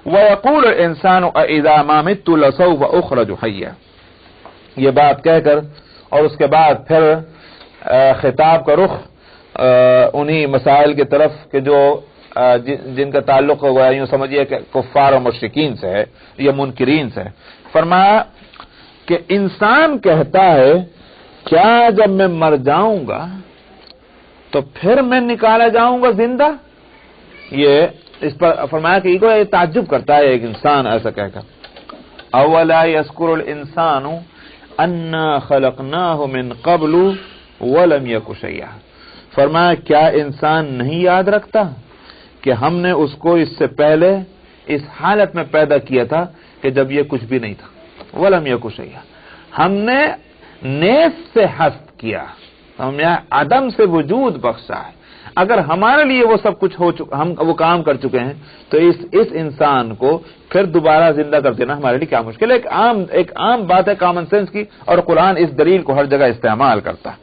وَيَقُولُ الْإِنسَانُ أَإِذَا مَا مِتُّ لَسَوْفَ أُخْرَجُ حَيًّا. یہ بات کہہ کر اور اس کے بعد پھر خطاب کا رخ انہی مسائل کی طرف کہ جو جن کا تعلق ہوا یوں سمجھیے کہ کفار و مشرکین سے ہے یا منکرین سے ہے. فرمایا کہ انسان کہتا ہے کیا جب میں مر جاؤں گا تو پھر میں نکالا جاؤں گا زندہ. یہ اس پر فرمایا کہ یہ تعجب کرتا ہے ایک انسان ایسا کہہ کر. اولا یذکر الانسان انا خلقناہ من قبل ولم یک شیئا. فرمایا کیا انسان نہیں یاد رکھتا کہ ہم نے اس کو اس سے پہلے اس حالت میں پیدا کیا تھا کہ جب یہ کچھ بھی نہیں تھا. ولم یک شیئا, ہم نے نیف سے ہست کیا, ہم نے عدم سے وجود بخشا ہے. اگر ہمارے لیے وہ سب کچھ ہو چکا, ہم وہ کام کر چکے ہیں, تو اس انسان کو پھر دوبارہ زندہ کر دینا ہمارے لیے کیا مشکل ہے. ایک عام بات ہے کامن سینس کی, اور قرآن اس دلیل کو ہر جگہ استعمال کرتا ہے.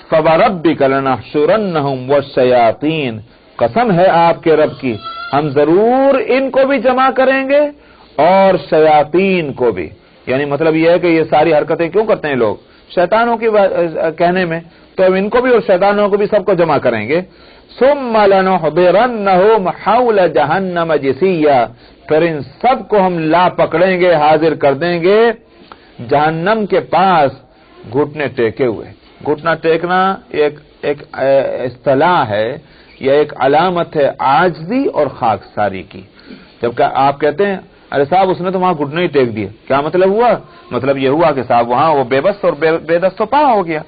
فَوَرَبِّكَ لَنَحْشُرَنَّهُمْ وَالشَّيَاطِينَ, قسم ہے آپ کے رب کی ہم ضرور ان کو بھی جمع کریں گے اور شیاطین کو بھی. یعنی مطلب یہ ہے کہ یہ ساری حرکتیں کیوں کرتے ہیں لوگ شیطانوں کی کہنے میں, تو ان کو بھی اور شیطانوں کو بھی سب کو جمع کریں گے. ثُمَّ لَنُحْضِرَنَّهُمْ حَوْلَ جَهَنَّمَ جِثِيًّا, پھر ان سب کو ہم لا پکڑیں گے, حاضر کر دیں گے جہنم کے پاس گھٹنے ٹیکے ہوئے. گھٹنا ٹیکنا ایک اصطلاح ہے یا ایک علامت ہے عاجزی اور خاکساری کی. جبکہ آپ کہتے ہیں ارے صاحب اس نے تو وہاں گھٹنے ہی ٹیک دیے, کیا مطلب ہوا؟ مطلب یہ ہوا کہ صاحب وہاں وہ بے بس اور بے دست و پا ہو گیا.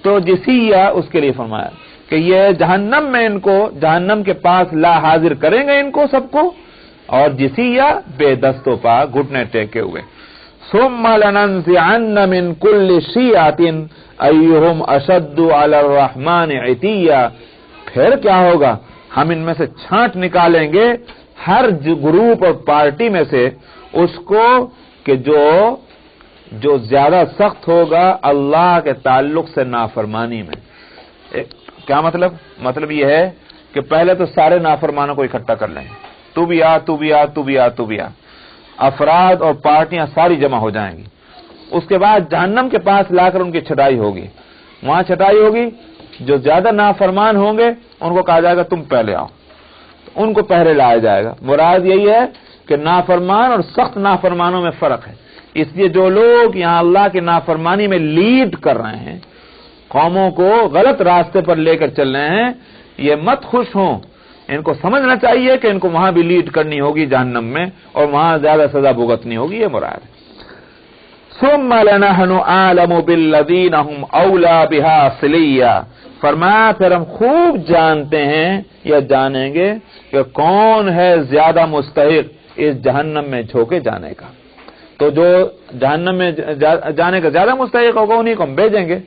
تو جسیہ اس کے لیے فرمایا کہ یہ جہنم میں ان کو جہنم کے پاس لا حاضر کریں گے ان کو سب کو, اور جسیہ بے دست و پا گھٹنے ٹیکے ہوئے. ثم لننزعن من كل شيعة ايهم اشد على الرحمن عتيا, پھر کیا ہوگا ہم ان میں سے چھانٹ نکالیں گے ہر گروپ اور پارٹی میں سے اس کو کہ جو زیادہ سخت ہوگا اللہ کے تعلق سے نافرمانی میں. کیا مطلب یہ ہے کہ پہلے تو سارے نافرمانوں کو اکٹھا کر لیں, تو بھی آ تو بھی آ تو بھی آ تو بھی آ, افراد اور پارٹیاں ساری جمع ہو جائیں گی. اس کے بعد جہنم کے پاس لا کر ان کی چھٹائی ہوگی. وہاں چھٹائی ہوگی, جو زیادہ نافرمان ہوں گے ان کو کہا جائے گا تم پہلے آؤ, ان کو پہلے لایا جائے گا. مراد یہی ہے کہ نافرمان اور سخت نافرمانوں میں فرق ہے. اس لیے جو لوگ یہاں اللہ کی نافرمانی میں لیڈ کر رہے ہیں, قوموں کو غلط راستے پر لے کر چل رہے ہیں, یہ مت خوش ہوں, ان کو سمجھنا چاہیے کہ ان کو وہاں بھی لیڈ کرنی ہوگی جہنم میں, اور وہاں زیادہ سزا بھگتنی ہوگی. یہ مراد ہے. ثم لنحن اعلم بالذین هم اولی بها صلیا, فرمایا پھر ہم خوب جانتے ہیں یا جانیں گے کہ کون ہے زیادہ مستحق اس جہنم میں جھونکے جانے کا. تو جو جہنم میں جانے کا زیادہ مستحق ہوگا انہیں کو ہم بھیجیں گے.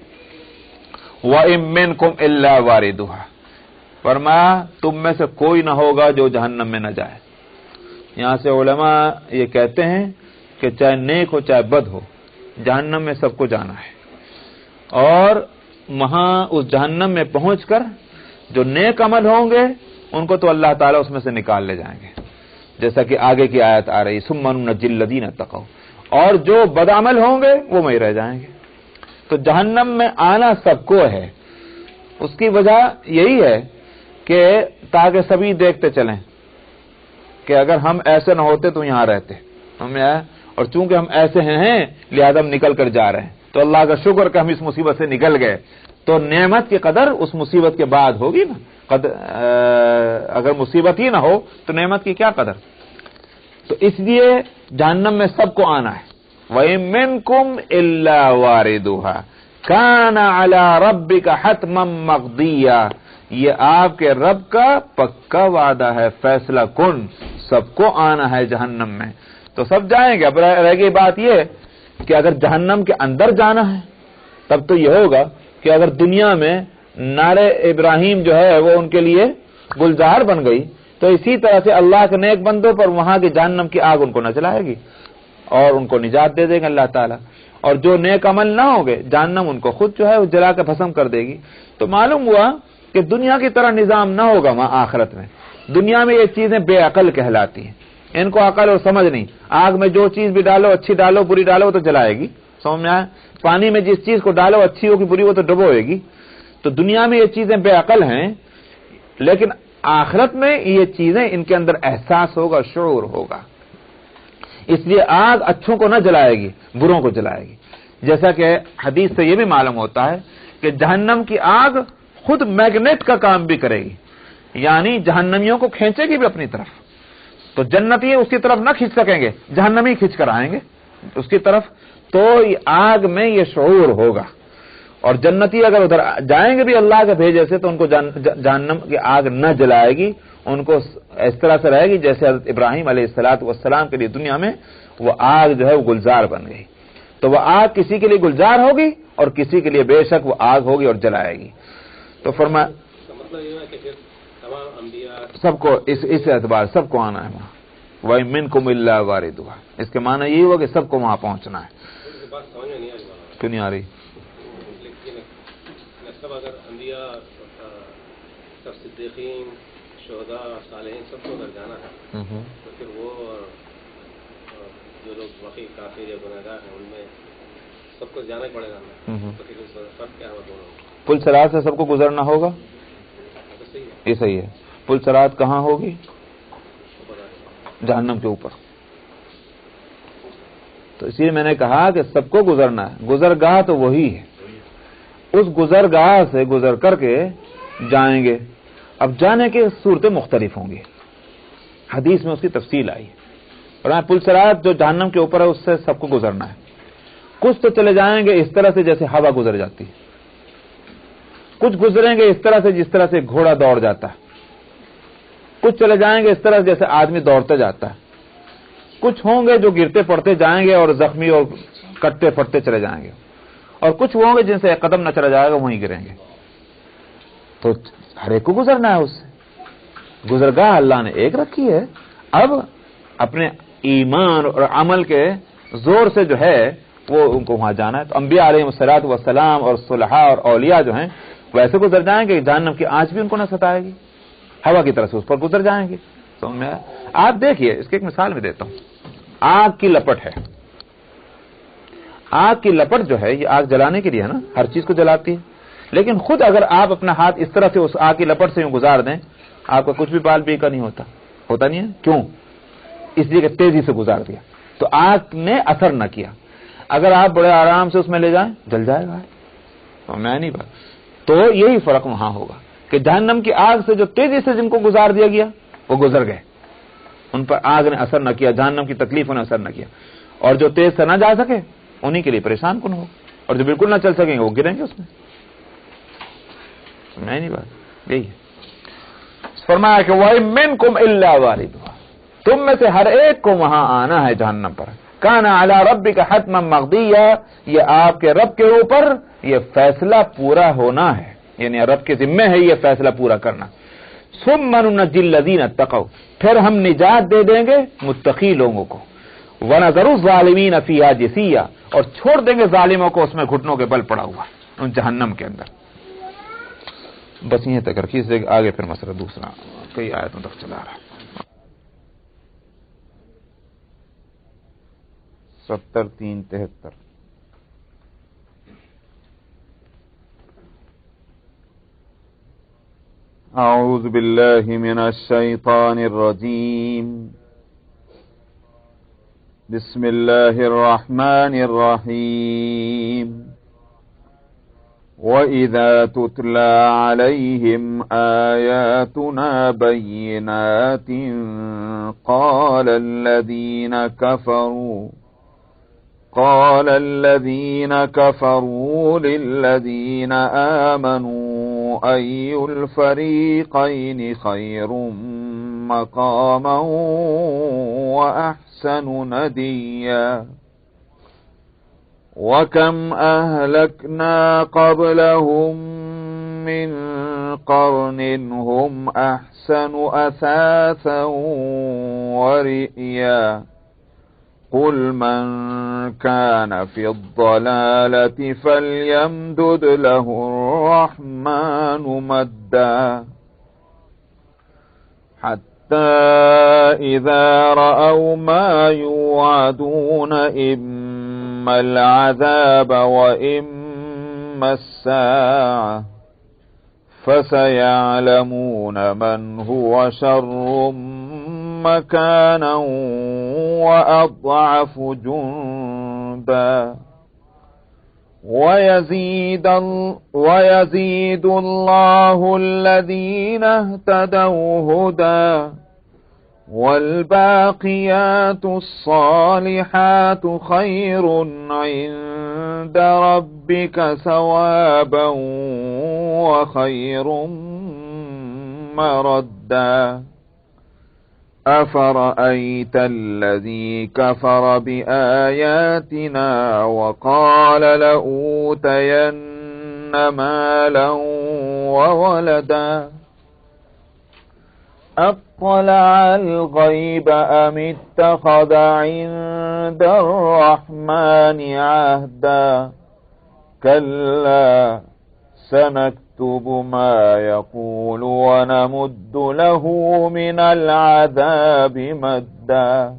وَإِن مِّنكُمْ إِلَّا وَارِدُهَا, فرمایا تم میں سے کوئی نہ ہوگا جو جہنم میں نہ جائے. یہاں سے علماء یہ کہتے ہیں کہ چاہے نیک ہو چاہے بد ہو, جہنم میں سب کو جانا ہے, اور وہاں اس جہنم میں پہنچ کر جو نیک عمل ہوں گے ان کو تو اللہ تعالیٰ اس میں سے نکال لے جائیں گے, جیسا کہ آگے کی آیت آ رہی ثم ننجی الذین اتقوا, اور جو بد عمل ہوں گے وہ وہیں رہ جائیں گے. تو جہنم میں آنا سب کو ہے. اس کی وجہ یہی ہے کہ تاکہ سبھی دیکھتے چلیں کہ اگر ہم ایسے نہ ہوتے تو یہاں رہتے, اور چونکہ ہم ایسے ہیں لہذا ہم نکل کر جا رہے ہیں. تو اللہ کا شکر کہ ہم اس مصیبت سے نکل گئے. تو نعمت کی قدر اس مصیبت کے بعد ہوگی نا. اگر مصیبت ہی نہ ہو تو نعمت کی کیا قدر. تو اس لیے جہنم میں سب کو آنا ہے. وَإِن مِّنكُمْ إِلَّا وَارِدُهَا كَانَ عَلَى رَبِّكَ حَتْمًا مَقْضِيًّا, یہ آپ کے رب کا پکا وعدہ ہے, فیصلہ کن, سب کو آنا ہے جہنم میں. تو سب جائیں گے. اب رہ گئی بات یہ کہ اگر جہنم کے اندر جانا ہے تب تو یہ ہوگا کہ اگر دنیا میں نعرے ابراہیم جو ہے وہ ان کے لیے گلزار بن گئی, تو اسی طرح سے اللہ کے نیک بندوں پر وہاں کی جہنم کی آگ ان کو نہ چلائے گی اور ان کو نجات دے دے گا اللہ تعالیٰ. اور جو نیک عمل نہ ہوں گے جہنم ان کو خود جو ہے وہ جلا کے بھسم کر دے گی. تو معلوم ہوا کہ دنیا کی طرح نظام نہ ہوگا وہاں آخرت میں. دنیا میں یہ چیزیں بے عقل کہلاتی ہیں. ان کو عقل اور سمجھ نہیں. آگ میں جو چیز بھی ڈالو، اچھی ڈالو بری ڈالو تو جلائے گی. سمجھ میں آیا؟ پانی میں جس چیز کو ڈالو اچھی ہوگی بری وہ تو ڈبوئے گی. تو دنیا میں یہ چیزیں بے عقل ہیں، لیکن آخرت میں یہ چیزیں ان کے اندر احساس ہوگا، شعور ہوگا. اس لیے آگ اچھوں کو نہ جلائے گی، بروں کو جلائے گی. جیسا کہ حدیث سے یہ بھی معلوم ہوتا ہے کہ جہنم کی آگ خود میگنیٹ کا کام بھی کرے گی، یعنی جہنمیوں کو کھینچے گی بھی اپنی طرف. تو جنتی اس کی طرف نہ کھینچ سکیں گے، جہنمی کھینچ کر آئیں گے اس کی طرف. تو آگ میں یہ شعور ہوگا. اور جنتی اگر ادھر جائیں گے بھی اللہ کے بھیجے سے تو ان کو جہنم کی آگ نہ جلائے گی، ان کو اس طرح سے رہے گی جیسے حضرت ابراہیم علیہ السلام کے لیے دنیا میں وہ آگ جو ہے وہ گلزار بن گئی. تو وہ آگ کسی کے لیے گلزار ہوگی اور کسی کے لیے بے شک وہ آگ ہوگی اور جلائے گی. تو فرمایا سب کو اس اعتبار سب کو آنا ہے وہاں. وَمِنْكُمْ إِلَّا وَارِدُهَا، اس کے معنی یہی ہوا کہ سب کو وہاں پہنچنا ہے. کیوں نہیں آ رہی؟ اگر انبیاء سب صدیقین شہداء صالحین سب کو اگر جانا ہے تو پھر وہ جو لوگ باقی کافر یا گنہگار ہیں ان میں سب کو جانا ہی پڑے گا. تو پھر فرق کیا ہوا دونوں؟ پل صراط سے سب کو گزرنا ہوگا. یہ صحیح ہے. پل صراط کہاں ہوگی؟ جہنم کے اوپر. تو اسی لیے میں نے کہا کہ سب کو گزرنا ہے. گزرگاہ تو وہی ہے، اس گزرگاہ سے گزر کر کے جائیں گے. اب جانے کی صورتیں مختلف ہوں گی، حدیث میں اس کی تفصیل آئی. اور پل صراط جو جہنم کے اوپر ہے اس سے سب کو گزرنا ہے. کچھ تو چلے جائیں گے اس طرح سے جیسے ہوا گزر جاتی ہے، کچھ گزریں گے اس طرح سے جس طرح سے گھوڑا دوڑ جاتا ہے، کچھ چلے جائیں گے اس طرح جیسے آدمی دوڑتے جاتا ہے، کچھ ہوں گے جو گرتے پڑتے جائیں گے اور زخمی اور کٹتے پھٹتے چلے جائیں گے، اور کچھ ہوں گے جن سے ایک قدم نہ چلا جائے گا وہیں گریں گے. تو ہر ایک کو گزرنا ہے. اس سے گزرگاہ اللہ نے ایک رکھی ہے. اب اپنے ایمان اور عمل کے زور سے جو ہے وہ ان کو وہاں جانا ہے. تو انبیاء علیہ الصلوۃ والسلام اور صلحاء اور اولیاء جو ہیں ویسے گزر جائیں گے، جہنم کی آنچ بھی ان کو نہ ستائے گی، ہوا کی طرح سے اس پر گزر جائیں گے. تو میں آپ دیکھیے اس کی ایک مثال میں دیتا ہوں. آگ کی لپٹ ہے. آگ کی لپٹ جو ہے یہ آگ جلانے کے لیے ہے نا، ہر چیز کو جلاتی ہے. لیکن خود اگر آپ اپنا ہاتھ اس طرح سے اس آگ کی لپٹ سے یوں گزار دیں آپ کا کچھ بھی بال بیکا نہیں ہوتا نہیں ہے. کیوں؟ اس لیے کہ تیزی سے گزار دیا تو آگ نے اثر نہ کیا. اگر آپ بڑے آرام سے اس میں لے جائیں جل جائے گا. تو میں نہیں بات. تو یہی فرق وہاں ہوگا کہ جہنم کی آگ سے جو تیزی سے جن کو گزار دیا گیا وہ گزر گئے، ان پر آگ نے اثر نہ کیا، جہنم کی تکلیفوں نے اثر نہ کیا. اور جو تیز سے نہ جا سکے انہی کے لیے پریشان کن ہو، اور جو بالکل نہ چل سکیں گے وہ گریں گے اس میں. نہیں بات یہی ہے. فرمایا کہ وَمِنْكُمْ إِلَّا وَارِدُهَا، تم میں سے ہر ایک کو وہاں آنا ہے جہنم پر. كَانَ عَلَى رَبِّكَ حَتْمًا مَقْضِيًّا، یہ آپ کے رب کے اوپر یہ فیصلہ پورا ہونا ہے، یعنی رب کے ذمہ ہے یہ فیصلہ پورا کرنا. ثُمَّ نُنَجِّي الَّذِينَ اتَّقَوْا، پھر ہم نجات دے دیں گے متقی لوگوں کو. وَنَذَرُ الظَّالِمِينَ فِيهَا جِثِيًّا، اور چھوڑ دیں گے ظالموں کو اس میں گھٹنوں کے بل پڑا ہوا ان جہنم کے اندر. بس یہ تک رکھیے، سے آگے پھر مسئلہ دوسرا کئی آیتوں تک چلا رہا. 70-3-73. اعوذ باللہ من الشیطان الرجیم، بسم اللہ الرحمن الرحیم. وَإِذَا تُتْلَى عَلَيْهِمْ آيَاتُنَا بَيِّنَاتٍ قَالَ الَّذِينَ كَفَرُوا لِلَّذِينَ آمَنُوا أَيُّ الْفَرِيقَيْنِ خَيْرٌ مَقَامًا وَأَحْسَنُ نَدِيًّا. وَكَمْ أَهْلَكْنَا قَبْلَهُمْ مِنْ قَرْنٍ هُمْ أَحْسَنُ أَثَاثًا وَرِئْيًا. قُلْ مَنْ كَانَ فِي الضَّلَالَةِ فَلْيَمْدُدْ لَهُ الرَّحْمَنُ مَدًّا حَتَّى إذا رأوا ما يوعدون إما العذاب وإما الساعة فسيعلمون من هو شر مكانا وأضعف جندا ويزيد الله الذين اهتدوا هدى والباقيات الصالحات خير عند ربك ثوابا وخير مردا أفرأيت الذي كفر بآياتنا وقال لأوتين مالا وولدا أطلع الغيب أم اتخذ عند الرحمن عهدا كلا سنكتب ما يقول ونمد له من العذاب مدا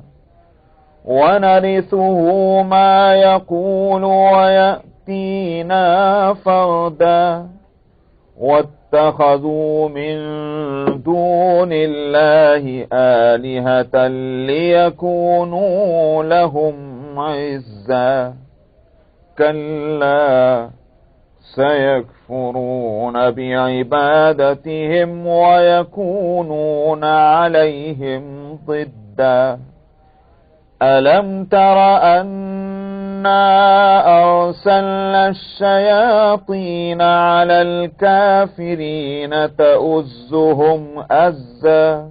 ونرثه ما يقول ويأتينا فردا واتخذوا من دون الله آلهة ليكونوا لهم عزا كلا سيكفرون بعبادتهم ويكونون عليهم ضدا ألم تر أنا أرسلنا الشياطين على الكافرين تؤزهم أزا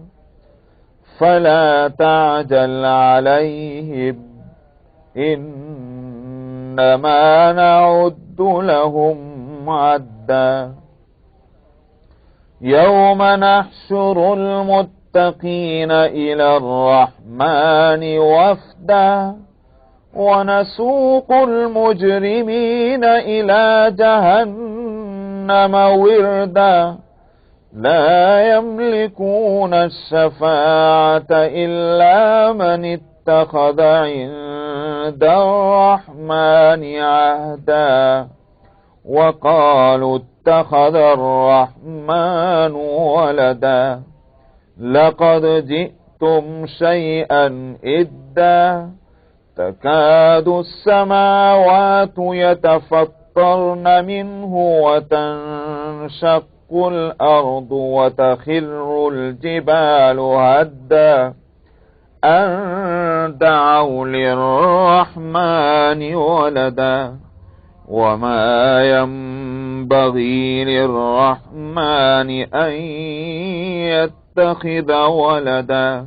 فلا تعجل عليهم إنما نعد لهم عدا يوم نحشر المتقين إلى الرحمن وفدا ونسوق المجرمين إلى جهنم وردا لا يملكون الشفاعة إلا من اتخذ عند الرحمن عهدا وقالوا اتخذ الرحمن ولدا لقد جئتم شيئا إدا تكاد السماوات يتفطرن منه وتنشق الأرض وتخر الجبال هدا أن دعوا للرحمن ولدا وما ينبغي للرحمن أن يتخذ ولدا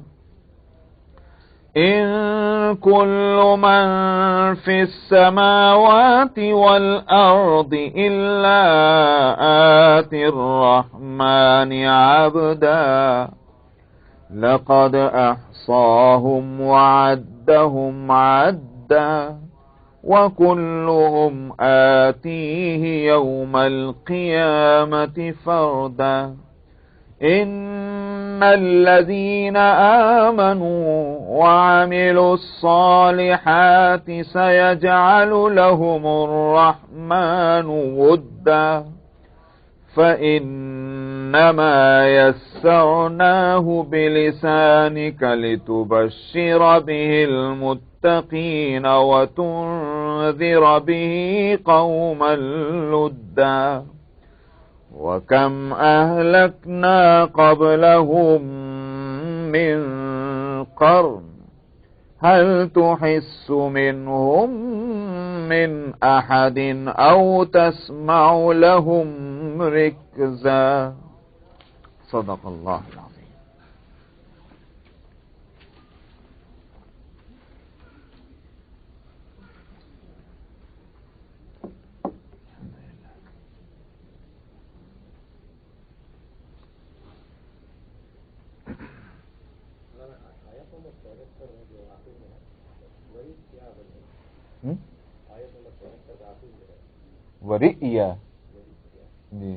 إن كل من في السماوات والأرض إلا آتي الرحمن عبدا لقد أحصاهم وعدهم عدا وكلهم آتيه يوم القيامة فردا إن الذين آمنوا وعملوا الصالحات سيجعل لهم الرحمن ودا فإنما يسرناه بلسانك لتبشر به المتقين وتنذر به قوما لدا وكم أهلكنا قبلهم من قرن هل تحس منهم من أحد أو تسمع لهم ركزا صدق الله العظيم. ورئیہ جی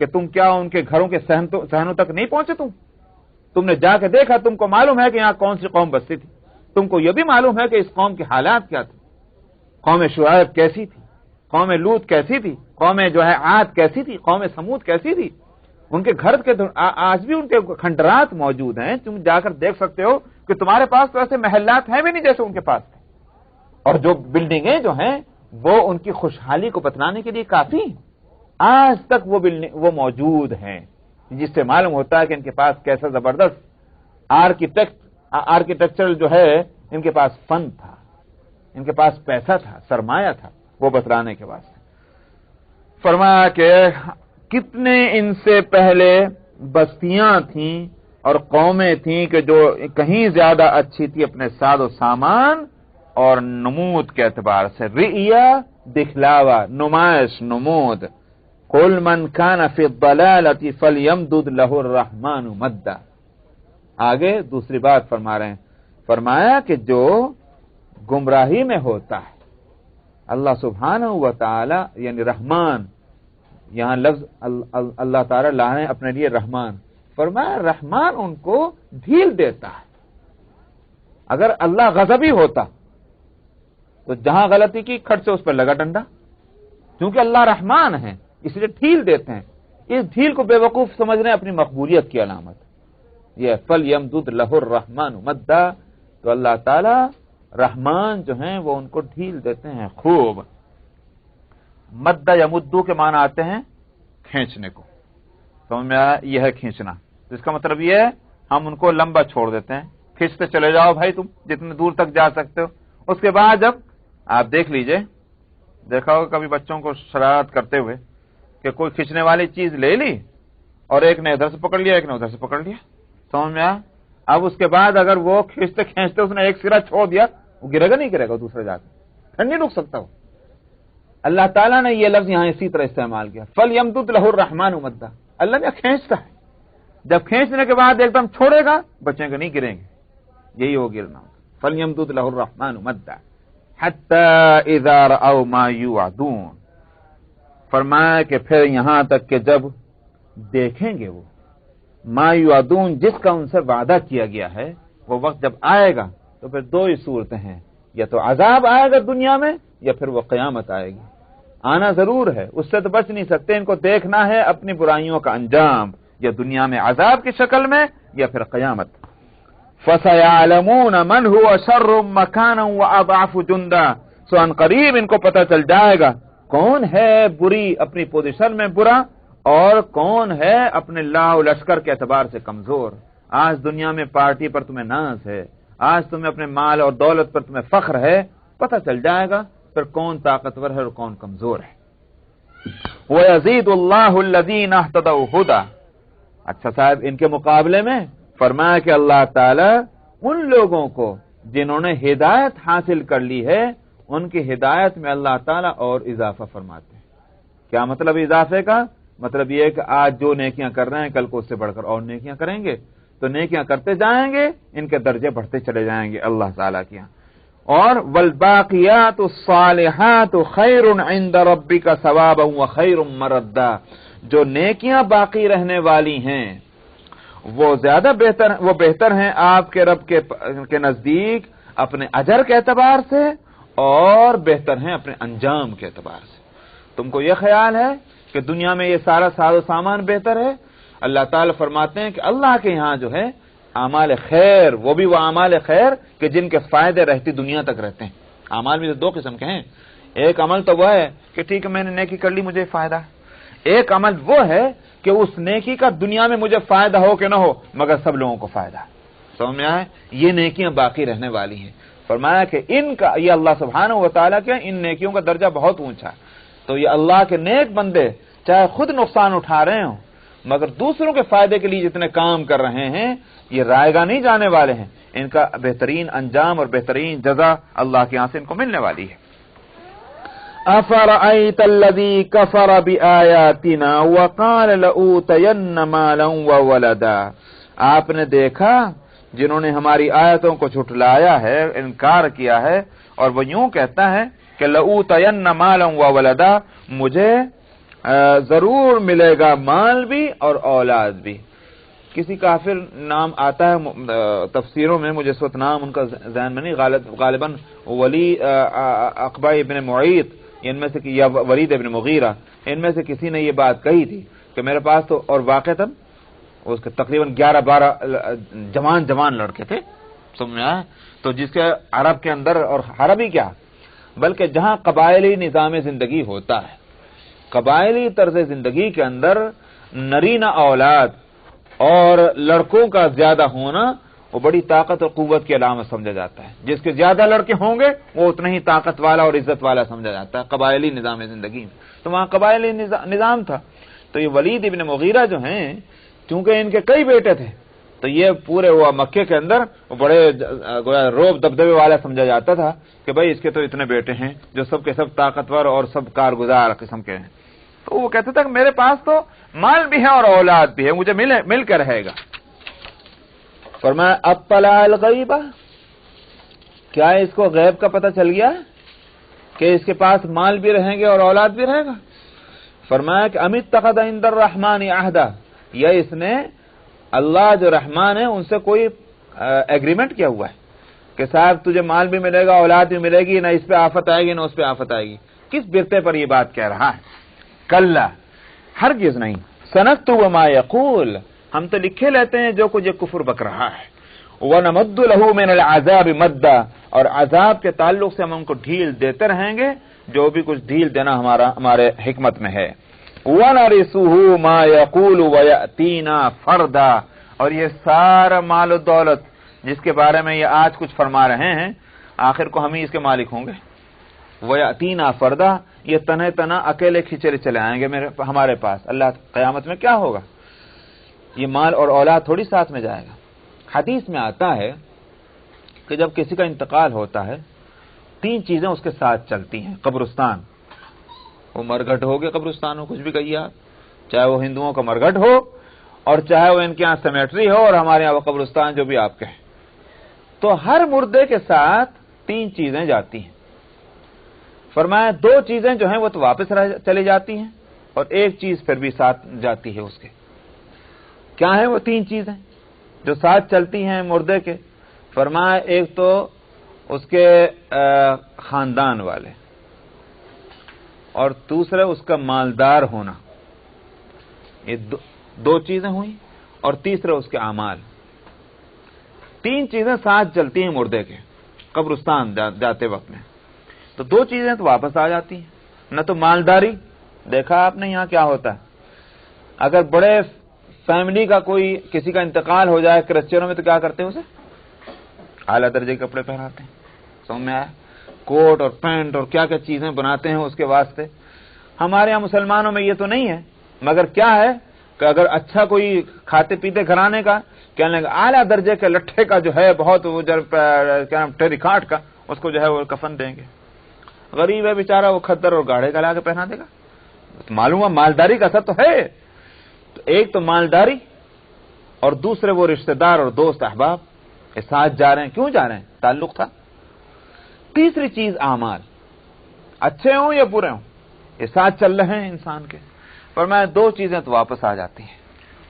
کہ تم کیا ان کے گھروں کے صحنوں تک نہیں پہنچے؟ تم نے جا کے دیکھا؟ تم کو معلوم ہے کہ یہاں کون سی قوم بستی تھی؟ تم کو یہ بھی معلوم ہے کہ اس قوم کے حالات کیا تھے؟ قوم شعیب کیسی تھی؟ قوم لوط کیسی تھی؟ قوم جو ہے عاد کیسی تھی؟ قوم سمود کیسی تھی؟ ان کے گھر کے آج بھی ان کے کھنڈرات موجود ہیں، تم جا کر دیکھ سکتے ہو کہ تمہارے پاس تو ایسے محلات ہیں بھی نہیں جیسے ان کے پاس تھے، اور جو بلڈنگیں جو ہیں وہ ان کی خوشحالی کو بتلانے کے لیے کافی ہیں۔ آج تک وہ موجود ہیں، جس سے معلوم ہوتا ہے کہ ان کے پاس کیسا زبردست آرکیٹیکچر جو ہے، ان کے پاس فن تھا، ان کے پاس پیسہ تھا، سرمایہ تھا، وہ بتلانے کے واسطے فرمایا کہ کتنے ان سے پہلے بستیاں تھیں اور قومیں تھیں کہ جو کہیں زیادہ اچھی تھی اپنے ساز و سامان اور نمود کے اعتبار سے، رئیا دکھلاوا، نمائش، نمود۔ قل من کان فی الضلالۃ فلیمدد لہ الرحمن مدا۔ آگے دوسری بات فرما رہے ہیں، فرمایا کہ جو گمراہی میں ہوتا ہے، اللہ سبحانہ و تعالی یعنی رحمان، یہاں لفظ اللہ تعالی لانے اپنے لیے رحمان، فرمایا رحمان ان کو ڈھیل دیتا ہے۔ اگر اللہ غضبی ہوتا تو جہاں غلطی کی کھٹ سے اس پر لگا ڈنڈا، کیونکہ اللہ رحمان ہے اس لیے ڈھیل دیتے ہیں۔ اس ڈھیل کو بے وقوف سمجھنے اپنی مقبولیت کی علامت، یہ فلیمدد لہ الرحمن مدا، تو اللہ تعالی رحمان جو ہیں وہ ان کو ڈھیل دیتے ہیں خوب۔ مدہ یا مدو کے معنی آتے ہیں کھینچنے کو، سمجھ میں آیا؟ یہ ہے کھینچنا، اس کا مطلب یہ ہے ہم ان کو لمبا چھوڑ دیتے ہیں، کھینچتے چلے جاؤ بھائی، تم جتنے دور تک جا سکتے ہو۔ اس کے بعد جب آپ دیکھ لیجئے، دیکھا ہوگا کبھی بچوں کو شرارت کرتے ہوئے کہ کوئی کھینچنے والی چیز لے لی اور ایک نے ادھر سے پکڑ لیا، ایک نے ادھر سے پکڑ لیا، سمجھ میں آیا؟ اب اس کے بعد اگر وہ کھینچتے کھینچتے اس نے ایک سرا چھوڑ دیا، وہ گرے گا نہیں گرے گا دوسرے جا کے، پھر نہیں رک سکتا وہ۔ اللہ تعالیٰ نے یہ لفظ یہاں اسی طرح استعمال کیا، فلیمدد لہ الرحمن مدا، اللہ نے کھینچتا ہے، جب کھینچنے کے بعد ایک دم چھوڑے گا بچیں گے نہیں گریں گے، یہی وہ گرنا، فلیمدد لہ الرحمن مدا حتی اذا رأوا ما یوعدون، فرمایا کہ پھر یہاں تک کہ جب دیکھیں گے وہ ما یوعدون، جس کا ان سے وعدہ کیا گیا ہے، وہ وقت جب آئے گا تو پھر دو ہی صورتیں ہیں، یا تو عذاب آئے گا دنیا میں یا پھر وہ قیامت آئے گی۔ آنا ضرور ہے، اس سے تو بچ نہیں سکتے، ان کو دیکھنا ہے اپنی برائیوں کا انجام، یا دنیا میں عذاب کی شکل میں یا پھر قیامت۔ فَسَيَعْلَمُونَ مَنْ هُوَ شَرٌّ مَكَانًا وَأَضْعَفُ جُنْدًا، سو ان قریب ان کو پتہ چل جائے گا کون ہے بری اپنی پوزیشن میں برا اور کون ہے اپنے لاؤ لشکر کے اعتبار سے کمزور۔ آج دنیا میں پارٹی پر تمہیں ناز ہے، آج تمہیں اپنے مال اور دولت پر تمہیں فخر ہے، پتہ چل جائے گا پھر کون طاقتور ہے اور کون کمزور ہے۔ وَيَزِيدُ اللَّهُ الَّذِينَ اهْتَدَوْا هُدًى، اچھا صاحب ان کے مقابلے میں فرمایا کہ اللہ تعالی ان لوگوں کو جنہوں نے ہدایت حاصل کر لی ہے، ان کی ہدایت میں اللہ تعالی اور اضافہ فرماتے ہیں۔ کیا مطلب اضافے کا؟ مطلب یہ ہے کہ آج جو نیکیاں کر رہے ہیں کل کو اس سے بڑھ کر اور نیکیاں کریں گے، تو نیکیاں کرتے جائیں گے، ان کے درجے بڑھتے چلے جائیں گے اللہ تعالیٰ کے یہاں۔ اور والباقیات الصالحات خیر عند ربک ثوابا وخیر مردا، جو نیکیاں باقی رہنے والی ہیں وہ زیادہ بہتر ہیں آپ کے رب کے نزدیک اپنے اجر کے اعتبار سے، اور بہتر ہیں اپنے انجام کے اعتبار سے۔ تم کو یہ خیال ہے کہ دنیا میں یہ سارا ساز و سامان بہتر ہے؟ اللہ تعالی فرماتے ہیں کہ اللہ کے یہاں جو ہے اعمال خیر، وہ بھی وہ اعمال خیر کہ جن کے فائدے رہتی دنیا تک رہتے ہیں۔ اعمال بھی تو دو قسم کے ہیں، ایک عمل تو وہ ہے کہ ٹھیک ہے میں نے نیکی کر لی مجھے فائدہ ہے، ایک عمل وہ ہے کہ اس نیکی کا دنیا میں مجھے فائدہ ہو کہ نہ ہو مگر سب لوگوں کو فائدہ ہے۔ سمجھ میں آئے؟ یہ نیکیاں باقی رہنے والی ہیں۔ فرمایا کہ ان کا، یہ اللہ سبحانہ و تعالیٰ کے ان نیکیوں کا درجہ بہت اونچا ہے، تو یہ اللہ کے نیک بندے چاہے خود نقصان اٹھا رہے ہوں مگر دوسروں کے فائدے کے لیے جتنے کام کر رہے ہیں یہ رائے گاہ نہیں جانے والے ہیں، ان کا بہترین انجام اور بہترین جزا اللہ کے یہاں سے ان کو ملنے والی ہے۔ أَفَرَأَيْتَ الَّذِي كَفَرَ بِآيَاتِنَا وَقَالَ لَأُوتَيَنَّ مَالًا وَوَلَدًا، آپ نے دیکھا جنہوں نے ہماری آیتوں کو جھٹلایا ہے، انکار کیا ہے، اور وہ یوں کہتا ہے کہ لَأُوتَيَنَّ مَالًا وَوَلَدًا، مجھے ضرور ملے گا مال بھی اور اولاد بھی. کسی کافر نام آتا ہے تفسیروں میں، مجھے اس وقت نام ان کا ذہن میں نہیں، غالباً ولی عقبہ ابن معیط ان میں سے یا ولید ابن مغیرہ ان میں سے کسی نے یہ بات کہی تھی کہ میرے پاس تو، اور واقعتاً اس کے تقریباً 11-12 جوان لڑکے تھے، سمجھ میں آیا. تو جس کے عرب کے اندر، اور عربی کیا بلکہ جہاں قبائلی نظام زندگی ہوتا ہے، قبائلی طرز زندگی کے اندر نرینہ اولاد اور لڑکوں کا زیادہ ہونا وہ بڑی طاقت اور قوت کی علامت سمجھا جاتا ہے. جس کے زیادہ لڑکے ہوں گے وہ اتنا ہی طاقت والا اور عزت والا سمجھا جاتا ہے قبائلی نظام زندگی میں. تو وہاں قبائلی نظام تھا. تو یہ ولید ابن مغیرہ جو ہیں، چونکہ ان کے کئی بیٹے تھے، تو یہ پورے وہ مکے کے اندر بڑے روب دبدبے والا سمجھا جاتا تھا کہ بھائی اس کے تو اتنے بیٹے ہیں جو سب کے سب طاقتور اور سب کارگزار قسم کے ہیں. تو وہ کہتا تھا کہ میرے پاس تو مال بھی ہے اور اولاد بھی ہے، مجھے مل کر رہے گا. فرمایا اطلع الغیبہ، کیا اس کو غیب کا پتہ چل گیا کہ اس کے پاس مال بھی رہیں گے اور اولاد بھی رہے گا؟ فرمایا کہ ام اتخذ عند الرحمن عہدا، یا اس نے اللہ جو رحمان ہے ان سے کوئی ایگریمنٹ کیا ہوا ہے کہ صاحب تجھے مال بھی ملے گا، اولاد بھی ملے گی، نہ اس پہ آفت آئے گی نہ اس پہ آفت آئے گی. کس برتے پر یہ بات کہہ رہا ہے؟ کلا، ہرگز نہیں. سنکتب ما یقول، ہم تو لکھے لیتے ہیں جو کچھ یہ کفر بک رہا ہے. وَنَمُدُّ لَهُ مِنَ الْعَذَابِ مَدًّا، اور عذاب کے تعلق سے ہم ان کو ڈھیل دیتے رہیں گے، جو بھی کچھ ڈھیل دینا ہمارے حکمت میں ہے. وَنَرِثُهُ مَا يَقُولُ وَيَأْتِينَا فَرْدًا، اور یہ سارا مال و دولت جس کے بارے میں یہ آج کچھ فرما رہے ہیں، آخر کو ہم ہی اس کے مالک ہوں گے. وَيَأْتِينَا فَرْدًا، یہ تنہ تنہ اکیلے کھچڑے چلے آئیں گے ہمارے پاس. اللہ قیامت میں کیا ہوگا؟ یہ مال اور اولاد تھوڑی ساتھ میں جائے گا. حدیث میں آتا ہے کہ جب کسی کا انتقال ہوتا ہے 3 چیزیں اس کے ساتھ چلتی ہیں. قبرستان، وہ مرگھٹ ہو گیا، قبرستان ہو، کچھ بھی کہیے آپ، چاہے وہ ہندوؤں کا مرگھٹ ہو اور چاہے وہ ان کے یہاں سیمیٹری ہو اور ہمارے یہاں وہ قبرستان جو بھی آپ کہیں. تو ہر مردے کے ساتھ 3 چیزیں جاتی ہیں. فرمایا 2 چیزیں جو ہیں وہ تو واپس چلی جاتی ہیں اور 1 چیز پھر بھی ساتھ جاتی ہے اس کے. کیا ہیں وہ 3 چیزیں جو ساتھ چلتی ہیں مردے کے؟ فرمایا ایک تو اس کے خاندان والے، اور دوسرا اس کا مالدار ہونا. یہ 2 چیزیں ہوئیں، اور تیسرا اس کے اعمال. 3 چیزیں ساتھ چلتی ہیں مردے کے قبرستان جاتے وقت میں. تو 2 چیزیں تو واپس آ جاتی ہیں. نہ تو مالداری، دیکھا آپ نے یہاں کیا ہوتا ہے، اگر بڑے فیملی کا کوئی کسی کا انتقال ہو جائے کرسچنوں میں تو کیا کرتے ہیں، اسے اعلیٰ درجے کے کپڑے پہناتے ہیں. سمجھ میں آیا؟ کوٹ اور پینٹ اور کیا کیا چیزیں بناتے ہیں اس کے واسطے. ہمارے یہاں مسلمانوں میں یہ تو نہیں ہے، مگر کیا ہے کہ اگر اچھا کوئی کھاتے پیتے گھرانے کا کہنے لگا اعلیٰ درجے کے لٹھے کا جو ہے بہت وہ کیا نام ٹیریکاٹ کا، اس کو جو ہے وہ کفن دیں گے. غریب ہے بیچارہ، وہ کھدر اور گاڑے کا لا کے پہنا دے گا. معلوم ہے مالداری کا اثر تو ہے. تو ایک تو مالداری، اور دوسرے وہ رشتہ دار اور دوست احباب کے ساتھ جا رہے ہیں. کیوں جا رہے ہیں؟ تعلق تھا. تیسری چیز اعمال، اچھے ہوں یا برے ہوں، یہ ساتھ چل رہے ہیں انسان کے. فرمایا 2 چیزیں تو واپس آ جاتی ہیں.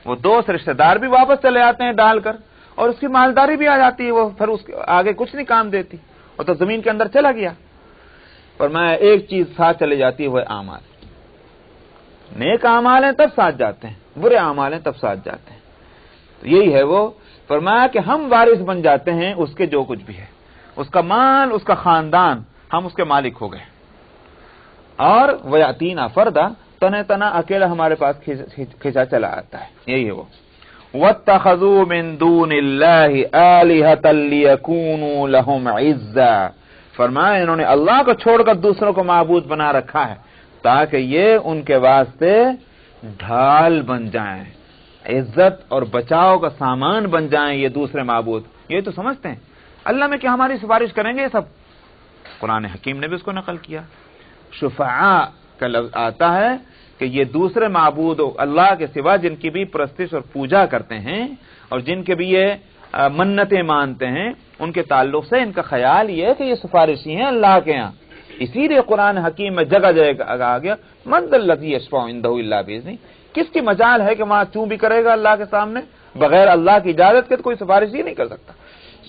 وہ دوست رشتہ دار بھی واپس چلے آتے ہیں ڈال کر، اور اس کی مالداری بھی آ جاتی ہے. وہ پھر اس کے آگے کچھ نہیں کام دیتی، وہ تو زمین کے اندر چلا گیا. فرمایا ایک چیز ساتھ چلی جاتی ہے، وہ اعمال. نیک اعمال ہیں تب ساتھ جاتے ہیں، برے اعمال ہیں تب ساتھ جاتے ہیں. تو یہی ہے وہ. فرمایا کہ ہم وارث بن جاتے ہیں اس کے جو کچھ بھی ہے، اس کا مال، اس کا خاندان، ہم اس کے مالک ہو گئے. اور وَيَأْتِينَا فَرْدًا، تنہ تنہ اکیلا ہمارے پاس کھینچا چلا آتا ہے. یہی ہے وہ. وَاتَّخَذُوا مِن دُونِ اللَّهِ آلِهَةً لِيَكُونُوا لَهُمْ عِزًّا. فرمایا انہوں نے اللہ کو چھوڑ کر دوسروں کو معبود بنا رکھا ہے تاکہ یہ ان کے واسطے ڈھال بن جائیں، عزت اور بچاؤ کا سامان بن جائیں یہ دوسرے معبود. یہ تو سمجھتے ہیں اللہ میں کہ ہماری سفارش کریں گے یہ سب. قرآن حکیم نے بھی اس کو نقل کیا. شفعاء کا لفظ آتا ہے کہ یہ دوسرے معبود اللہ کے سوا جن کی بھی پرستش اور پوجا کرتے ہیں اور جن کے بھی یہ منتیں مانتے ہیں، ان کے تعلق سے ان کا خیال یہ ہے کہ یہ سفارشی ہیں اللہ کے ہاں. اسی لیے قرآن حکیم میں جگہ جگہ آ گیا من ذا الذی یشفع عندہ الا باذنہ، کس کی مجال ہے کہ وہاں چوں بھی کرے گا اللہ کے سامنے بغیر اللہ کی اجازت کے، تو کوئی سفارش ہی نہیں کر سکتا۔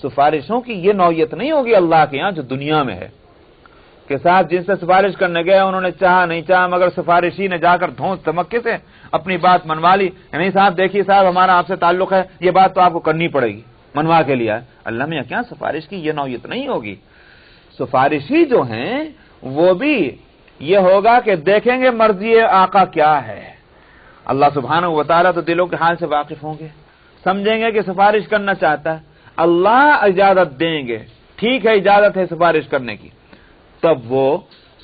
سفارشوں کی یہ نوعیت نہیں ہوگی اللہ کے یہاں جو دنیا میں ہے کہ صاحب جن سے سفارش کرنے گئے انہوں نے چاہا نہیں چاہا مگر سفارشی نے جا کر دھونس دھمکے سے اپنی بات منوا لی، نہیں صاحب دیکھیے صاحب ہمارا آپ سے تعلق ہے، یہ بات تو آپ کو کرنی پڑے گی، منوا کے لیا۔ اللہ میں کیا سفارش کی یہ نوعیت نہیں ہوگی۔ سفارشی جو ہیں وہ بھی یہ ہوگا کہ دیکھیں گے مرضی آقا کیا ہے، اللہ سبحانہ و تعالیٰ تو دلوں کے حال سے واقف ہوں گے، سمجھیں گے کہ سفارش کرنا چاہتا ہے، اللہ اجازت دیں گے، ٹھیک ہے اجازت ہے سفارش کرنے کی، تب وہ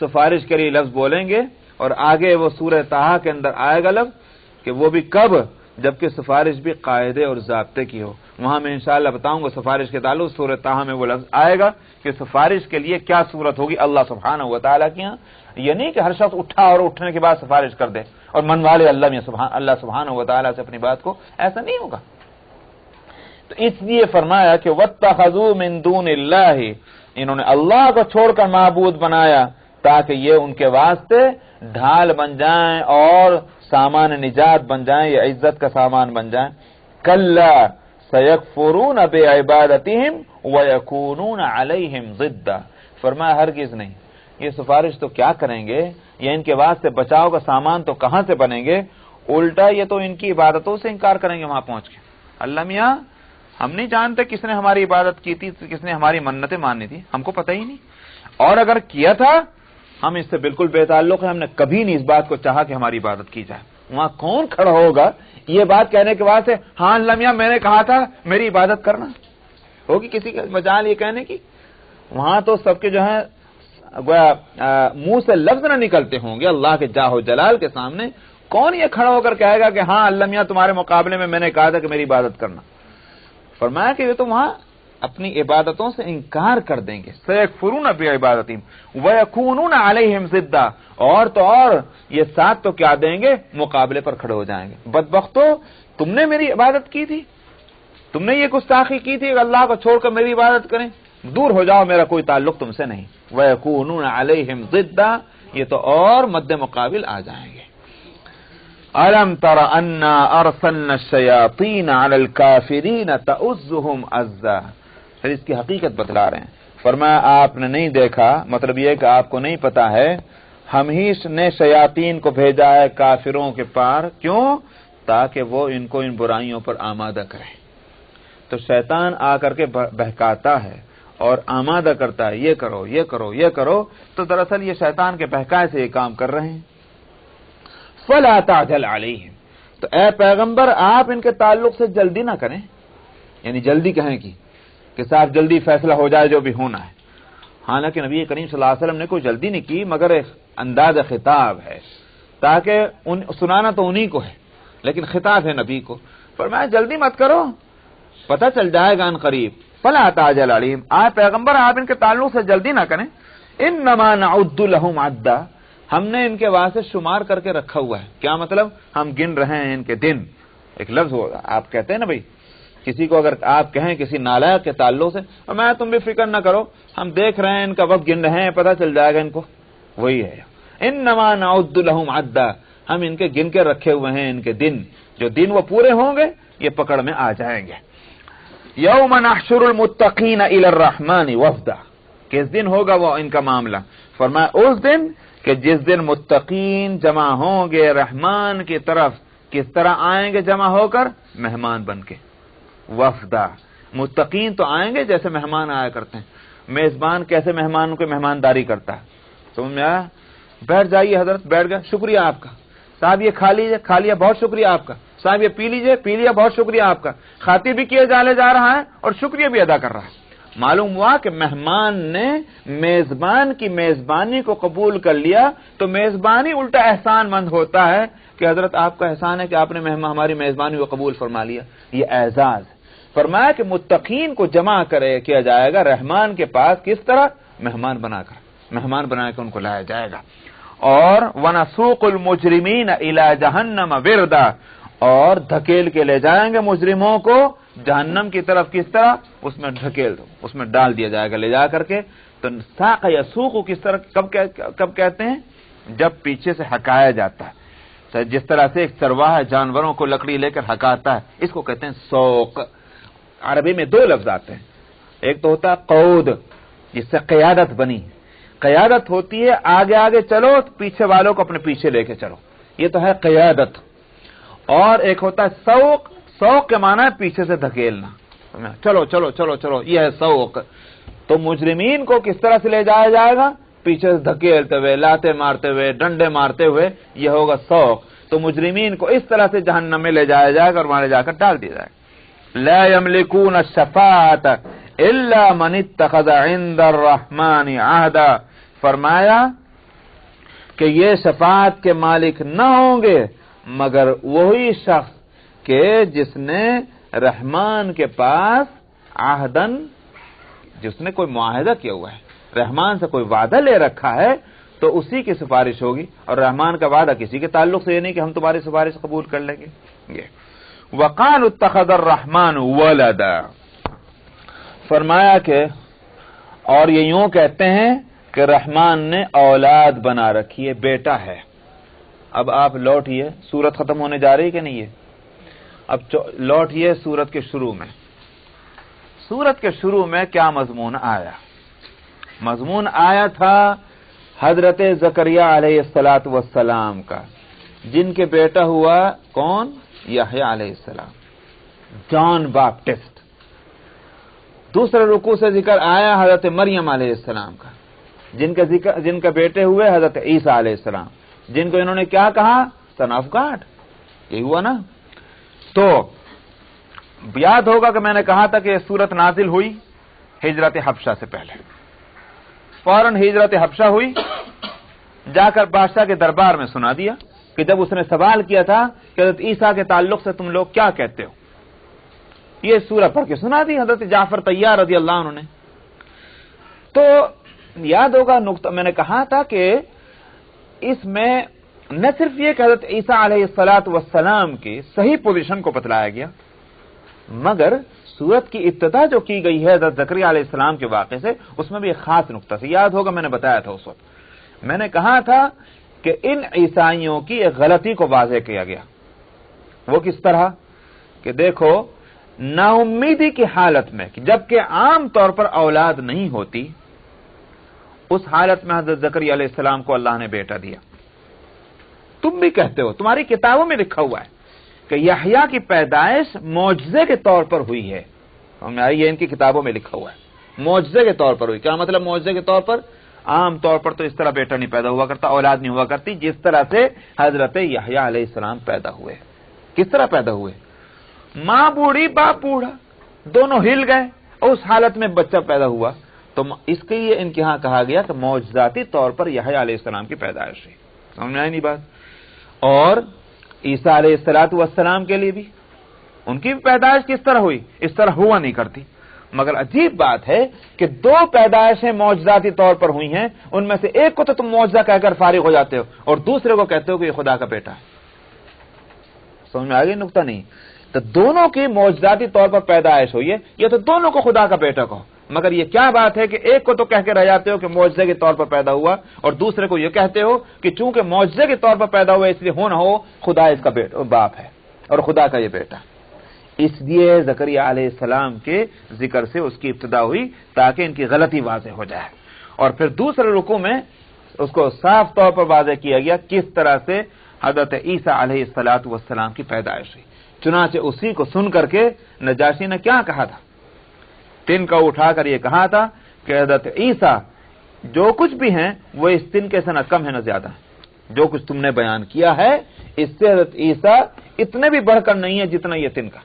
سفارش کے لیے لفظ بولیں گے، اور آگے وہ سورہ طٰہٰ کے اندر آئے گا لفظ کہ وہ بھی کب، جبکہ سفارش بھی قاعدے اور ضابطے کی ہو۔ وہاں میں انشاءاللہ بتاؤں گا سفارش کے تعلق سورہ طٰہٰ میں وہ لفظ آئے گا کہ سفارش کے لیے کیا صورت ہوگی اللہ سبحانہ و تعالیٰ کی یہاں۔ یہ نہیں کہ ہر شخص اٹھا اور اٹھنے کے بعد سفارش کر دے اور منوا لے اللہ سبحانہ و تعالیٰ سے اپنی بات کو، ایسا نہیں ہوگا۔ تو اس لیے فرمایا کہ وَاتَّخَذُوا مِن دُونِ اللَّهِ، انہوں نے اللہ کو چھوڑ کر معبود بنایا تاکہ یہ ان کے واسطے ڈھال بن جائیں اور سامان نجات بن جائیں، یہ عزت کا سامان بن جائیں۔ کَلَّا سَيَكْفُرُونَ بِعِبَادَتِهِمْ وَيَكُونُونَ عَلَيْهِمْ ضِدًّا، فرمایا ہرگز نہیں، یہ سفارش تو کیا کریں گے، یہ ان کے واسطے بچاؤ کا سامان تو کہاں سے بنیں گے، الٹا یہ تو ان کی عبادتوں سے انکار کریں گے وہاں پہنچ کے۔ اللہ میاں ہم نہیں جانتے کس نے ہماری عبادت کی تھی، کس نے ہماری منتیں ماننی تھی، ہم کو پتہ ہی نہیں، اور اگر کیا تھا ہم اس سے بالکل بے تعلق ہیں، ہم نے کبھی نہیں اس بات کو چاہا کہ ہماری عبادت کی جائے۔ وہاں کون کھڑا ہوگا یہ بات کہنے کے بعد سے، ہاں اللہ میاں میں نے کہا تھا میری عبادت کرنا، ہوگی کسی کا مجال یہ کہنے کی؟ وہاں تو سب کے جو ہے منہ سے لفظ نہ نکلتے ہوں گے اللہ کے جاہ و جلال کے سامنے، کون یہ کھڑا ہو کر کہے گا کہ ہاں اللہ میاں تمہارے مقابلے میں نے کہا تھا کہ میری عبادت کرنا۔ فرمایا کہ یہ تو وہاں اپنی عبادتوں سے انکار کر دیں گے، سَيَكْفُرُونَ بِعِبَادَتِهِمْ وَيَكُونُونَ عَلَيْهِمْ ضِدًّا، اور تو اور یہ ساتھ تو کیا دیں گے، مقابلے پر کھڑے ہو جائیں گے۔ بدبختو تم نے میری عبادت کی تھی، تم نے یہ گستاخی کی تھی کہ اللہ کو چھوڑ کر میری عبادت کریں، دور ہو جاؤ، میرا کوئی تعلق تم سے نہیں۔ وَيَكُونُونَ عَلَيْهِمْ ضِدًّا، یہ تو اور مد مقابل آ جائیں گے۔ أَلَمْ تَرَ أَنَّا أَرْسَلْنَا الشَّيَاطِينَ عَلَى الْكَافِرِينَ تَؤُزُّهُمْ أَزًّا، پھر اس کی حقیقت بتلا رہے ہیں۔ فرمایا آپ نے نہیں دیکھا، مطلب یہ کہ آپ کو نہیں پتا ہے، ہم ہی نے شیاطین کو بھیجا ہے کافروں کے پار، کیوں؟ تاکہ وہ ان کو ان برائیوں پر آمادہ کریں۔ تو شیطان آ کر کے بہکاتا ہے اور آمادہ کرتا ہے، یہ کرو یہ کرو یہ کرو، تو دراصل یہ شیطان کے بہکائے سے یہ کام کر رہے ہیں۔ فَلَا تَعْجَلْ عَلَيْهِمْ، تو اے پیغمبر آپ ان کے تعلق سے جلدی نہ کریں، یعنی جلدی کہیں کہ صاحب جلدی فیصلہ ہو جائے جو بھی ہونا ہے۔ حالانکہ نبی کریم صلی اللہ علیہ وسلم نے کوئی جلدی نہیں کی، مگر ایک انداز خطاب ہے، تاکہ سنانا تو انہی کو ہے لیکن خطاب ہے نبی کو۔ فرمایا جلدی مت کرو، پتہ چل جائے گا ان قریب۔ فَلَا تَعْجَلْ عَلَيْهِمْ، پیغمبر آپ ان کے تعلق سے جلدی نہ کریں، إِنَّمَا نَعُدُّ لَهُمْ عَدًّا، ہم نے ان کے واسطے شمار کر کے رکھا ہوا ہے۔ کیا مطلب؟ ہم گن رہے ہیں ان کے دن۔ ایک لفظ ہوگا، آپ کہتے ہیں نا بھائی کسی کو اگر آپ کہیں کسی نالائق کے تعلق سے، اور میں تم بھی فکر نہ کرو، ہم دیکھ رہے ہیں ان کا وقت گن رہے ہیں، پتہ چل جائے گا ان کو، وہی ہے إِنَّمَا نَعُدُّ لَهُمْ عَدًّا، ہم ان کے گن کے رکھے ہوئے ہیں ان کے دن، جو دن وہ پورے ہوں گے یہ پکڑ میں آ جائیں گے۔ يَوْمَ نَحْشُرُ الْمُتَّقِينَ إِلَى الرَّحْمَنِ وَفْدًا، کس دن ہوگا وہ ان کا معاملہ؟ فرمایا اس دن کہ جس دن متقین جمع ہوں گے رحمان کی طرف، کس طرح آئیں گے جمع ہو کر؟ مہمان بن کے، وفدا۔ متقین تو آئیں گے جیسے مہمان آیا کرتے ہیں، میزبان کیسے مہمان کو مہمانداری کرتا ہے، سمجھ میں آیا؟ بیٹھ جائیے حضرت، بیٹھ گئے، شکریہ آپ کا، صاحب یہ کھا لیجیے، کھا لیا، بہت شکریہ آپ کا، صاحب یہ پی لیجیے، پی لیا، بہت شکریہ آپ کا، خاطر بھی کیے جا رہا ہے اور شکریہ بھی ادا کر رہا ہے۔ معلوم ہوا کہ مہمان نے میزبان کی میزبانی کو قبول کر لیا، تو میزبانی الٹا احسان مند ہوتا ہے کہ حضرت آپ کا احسان ہے کہ آپ نے ہماری میزبانی کو قبول فرما لیا، یہ اعزاز۔ فرمایا کہ متقین کو جمع کیا جائے گا رحمان کے پاس، کس طرح؟ مہمان بنا کر ان کو لایا جائے گا۔ اور وَنَسُوقُ الْمُجْرِمِينَ إِلَى جَهَنَّمَ وِرْدًا، اور دھکیل کے لے جائیں گے مجرموں کو جہنم کی طرف، کس طرح؟ اس میں ڈھکیل دو، اس میں ڈال دیا جائے گا، لے جا کر کے تو ساق یسوق کس طرح کب کہتے ہیں؟ جب پیچھے سے ہکایا جاتا ہے، جس طرح سے ایک چرواہا جانوروں کو لکڑی لے کر ہکاتا ہے، اس کو کہتے ہیں سوق۔ عربی میں دو لفظ آتے ہیں، ایک تو ہوتا ہے قعود، جس سے قیادت بنی، قیادت ہوتی ہے آگے آگے چلو پیچھے والوں کو اپنے پیچھے لے کے چلو، یہ تو ہے قیادت۔ اور ایک ہوتا ہے سوق، سوق کے معنی ہے پیچھے سے دھکیلنا، چلو چلو چلو چلو، یہ ہے سوق۔ تو مجرمین کو کس طرح سے لے جایا جائے گا؟ پیچھے سے دھکیلتے ہوئے، لاتے مارتے ہوئے، ڈنڈے مارتے ہوئے، یہ ہوگا سوق۔ تو مجرمین کو اس طرح سے جہنم میں لے جایا جائے گا اور وہاں لے جا کر ڈال دیا جائے گا۔ لا یملکون الشفاعۃ الا من اتخذ عند الرحمن عہدا، فرمایا کہ یہ شفاعت کے مالک نہ ہوں گے مگر وہی شخص کہ جس نے رحمان کے پاس عہدن، جس نے کوئی معاہدہ کیا ہوا ہے، رحمان سے کوئی وعدہ لے رکھا ہے، تو اسی کی سفارش ہوگی۔ اور رحمان کا وعدہ کسی کے تعلق سے یہ نہیں کہ ہم تمہاری سفارش قبول کر لیں گے۔ یہ وقالوا اتخذ الرحمن ولدا، فرمایا کہ اور یہ یوں کہتے ہیں کہ رحمان نے اولاد بنا رکھی ہے، بیٹا ہے۔ اب آپ لوٹئے، سورت ختم ہونے جا رہی کہ نہیں ہے؟ اب لوٹئے سورت کے شروع میں۔ سورت کے شروع میں کیا مضمون آیا؟ مضمون آیا تھا حضرت زکریا علیہ السلام کا، جن کے بیٹا ہوا کون؟ یحییٰ علیہ السلام، جان باپٹسٹ۔ دوسرے رکوع سے ذکر آیا حضرت مریم علیہ السلام کا، جن کا بیٹے ہوئے حضرت عیسیٰ علیہ السلام، جن کو انہوں نے کیا کہا؟ سن آف گاڈ، یہی ہوا نا۔ تو یاد ہوگا کہ میں نے کہا تھا کہ یہ سورت نازل ہوئی ہجرت حبشہ سے پہلے، فوراً ہجرت حبشہ ہوئی، جا کر بادشاہ کے دربار میں سنا دیا کہ جب اس نے سوال کیا تھا کہ حضرت عیسیٰ کے تعلق سے تم لوگ کیا کہتے ہو، یہ سورہ پڑھ کے سنا دی حضرت جعفر طیار رضی اللہ عنہ نے۔ تو یاد ہوگا نقطہ میں نے کہا تھا کہ اس میں نہ صرف یہ کہ حضرت عیسیٰ علیہ السلام کی صحیح پوزیشن کو بتلایا گیا، مگر سورت کی ابتدا جو کی گئی ہے حضرت زکریا علیہ السلام کے واقعے سے، اس میں بھی ایک خاص نقطہ تھا۔ یاد ہوگا میں نے بتایا تھا اس وقت، میں نے کہا تھا کہ ان عیسائیوں کی ایک غلطی کو واضح کیا گیا۔ وہ کس طرح کہ دیکھو، نا امیدی کی حالت میں، جبکہ عام طور پر اولاد نہیں ہوتی، اس حالت میں حضرت زکریا علیہ السلام کو اللہ نے بیٹا دیا۔ تم بھی کہتے ہو، تمہاری کتابوں میں لکھا ہوا ہے کہ یحییٰ کی پیدائش معجزے کے طور پر ہوئی ہے، یہ ان کی کتابوں میں لکھا ہوا ہے، معجزے کے طور پر ہوئی۔ کیا مطلب معجزے کے طور پر؟ عام طور پر تو اس طرح بیٹا نہیں پیدا ہوا کرتا، اولاد نہیں ہوا کرتی، جس طرح سے حضرت یحییٰ علیہ السلام پیدا ہوئے۔ کس طرح پیدا ہوئے؟ ماں بوڑھی باپ بوڑھا، دونوں ہل گئے، اور اس حالت میں بچہ پیدا ہوا۔ تو اس کے لیے ان کے ہاں کہا گیا کہ معجزاتی طور پر یحییٰ علیہ السلام کی پیدائش ہوئی۔ سمجھ میں آئی نہیں بات؟ اور عیسیٰ علیہ السلام کے لیے بھی ان کی پیدائش کس طرح ہوئی؟ اس طرح ہوا نہیں کرتی۔ مگر عجیب بات ہے کہ دو پیدائشیں معجزاتی طور پر ہوئی ہیں، ان میں سے ایک کو تو تم معجزہ کہہ کر فارغ ہو جاتے ہو، اور دوسرے کو کہتے ہو کہ یہ خدا کا بیٹا ہے۔ سمجھ میں آ گئی نقطہ نہیں؟ تو دونوں کی معجزاتی طور پر پیدائش ہوئی ہے، یہ تو دونوں کو خدا کا بیٹا کہو، مگر یہ کیا بات ہے کہ ایک کو تو کہہ کے رہ جاتے ہو کہ معجزے کے طور پر پیدا ہوا، اور دوسرے کو یہ کہتے ہو کہ چونکہ معجزے کے طور پر پیدا ہوا اس لیے ہو نہ ہو خدا اس کا باپ ہے اور خدا کا یہ بیٹا۔ اس لیے زکریا علیہ السلام کے ذکر سے اس کی ابتدا ہوئی تاکہ ان کی غلطی واضح ہو جائے، اور پھر دوسرے رکوع میں اس کو صاف طور پر واضح کیا گیا کس طرح سے حضرت عیسیٰ علیہ السلام کی پیدائش ہوئی۔ چنانچہ اسی کو سن کر کے نجاشی نے کیا کہا تھا؟ تن کا اٹھا کر یہ کہا تھا کہ حضرت عیسیٰ جو کچھ بھی ہیں وہ اس تن کے سے نہ کم ہے نہ زیادہ ہے، جو کچھ تم نے بیان کیا ہے اس سے حضرت عیسیٰ اتنے بھی بڑھ کر نہیں ہے جتنا یہ تن کا۔